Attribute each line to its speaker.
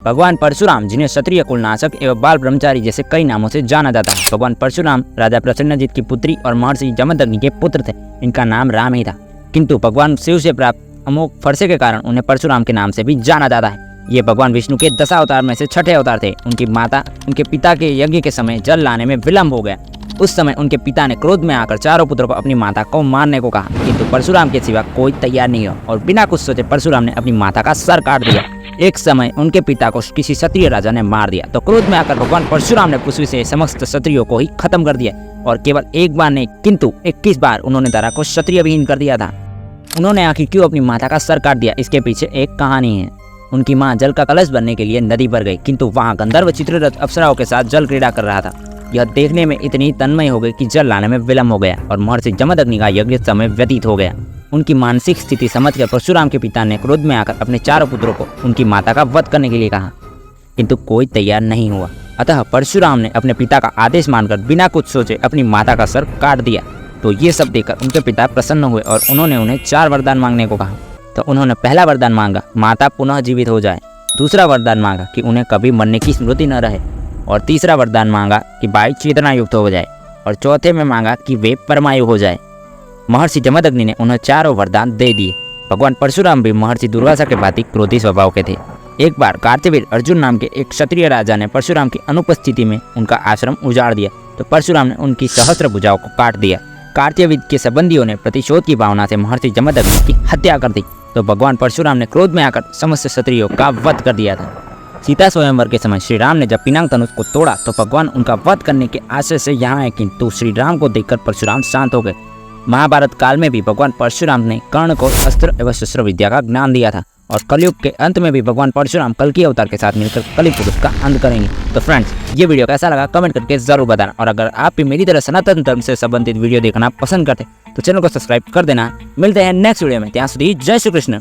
Speaker 1: भगवान परशुराम, जिन्हें क्षत्रिय कुलनाशक एवं बाल ब्रह्मचारी जैसे कई नामों से जाना जाता है। भगवान परशुराम राजा प्रसन्नजित की पुत्री और महर्षि जमदग्नि के पुत्र थे। इनका नाम राम ही था, किंतु भगवान शिव से प्राप्त अमोघ फरसे के कारण उन्हें परशुराम के नाम से भी जाना जाता है। ये भगवान विष्णु के 10 अवतार में से छठे अवतार थे। उनके पिता के यज्ञ के समय जल लाने में विलंब हो गया। उस समय उनके पिता ने क्रोध में आकर चारों पुत्रों को अपनी माता को मारने को कहा, किंतु परशुराम के सिवा कोई तैयार नहीं हुआ और बिना कुछ सोचे परशुराम ने अपनी माता का सर काट दिया। एक समय उनके पिता को किसी क्षत्रिय राजा ने मार दिया, तो क्रोध में आकर भगवान परशुराम ने पृथ्वी से समस्त क्षत्रियों को ही खत्म कर दिया और केवल एक बार नहीं किंतु 21 बार उन्होंने धरा को क्षत्रिय विहीन कर दिया था। उन्होंने आखिर क्यों अपनी माता का सर काट दिया, इसके पीछे एक कहानी है। उनकी माँ जल का कलश बनने के लिए नदी पर गई, किंतु वहाँ गंधर्व चित्ररथ अप्सराओं के साथ जल क्रीड़ा कर रहा था। यह देखने में इतनी तन्मय हो गई कि जल लाने में विलंब हो गया और महर्षि जमदग्नि का यज्ञ समय व्यतीत हो गया। उनकी मानसिक स्थिति समझकर परशुराम के पिता ने क्रोध में आकर अपने चारों पुत्रों को उनकी माता का वध करने के लिए कहा, किंतु कोई तैयार नहीं हुआ। अतः परशुराम ने अपने पिता का आदेश मानकर बिना कुछ सोचे अपनी माता का सर काट दिया। तो ये सब देखकर उनके पिता प्रसन्न हुए और उन्होंने उन्हें 4 वरदान मांगने को कहा। तो उन्होंने पहला वरदान मांगा, माता पुनः जीवित हो जाए। दूसरा वरदान मांगा कि उन्हें कभी मरने की स्मृति न रहे और तीसरा वरदान मांगा कि बाई चेतना युक्त हो जाए और चौथे में मांगा कि वे परमायु हो जाए। महर्षि जमदग्नि ने उन्हें चारों वरदान दे दिए। भगवान परशुराम भी महर्षि दुर्वासा के भांति क्रोधी स्वभाव के थे। एक बार कार्त्यवीर अर्जुन नाम के एक क्षत्रिय राजा ने परशुराम की अनुपस्थिति में उनका आश्रम उजाड़ दिया, तो परशुराम ने उनकी सहस्त्र भुजाओं को काट दिया। कार्त्यवीर के संबंधियों ने प्रतिशोध की भावना से महर्षि जमदग्नि की हत्या कर दी, तो भगवान परशुराम ने क्रोध में आकर समस्त क्षत्रियों का वध कर दिया था। सीता स्वयंवर के समय श्री राम ने जब पिनाक धनुष को तोड़ा तो भगवान उनका वध करने के आशय से यहाँ आए, किंतु श्री राम को देखकर परशुराम शांत हो गए। महाभारत काल में भी भगवान परशुराम ने कर्ण को अस्त्र एवं शस्त्र विद्या का ज्ञान दिया था और कलयुग के अंत में भी भगवान परशुराम कल्कि अवतार के साथ मिलकर कलि पुरुष का अंत करेंगे। तो फ्रेंड्स, ये वीडियो कैसा लगा कमेंट करके जरूर बताना, और अगर आप भी मेरी तरह सनातन धर्म से संबंधित वीडियो देखना पसंद करते तो चैनल को सब्सक्राइब कर देना। मिलते हैं नेक्स्ट वीडियो में, ત્યાં સુધી जय श्री कृष्ण।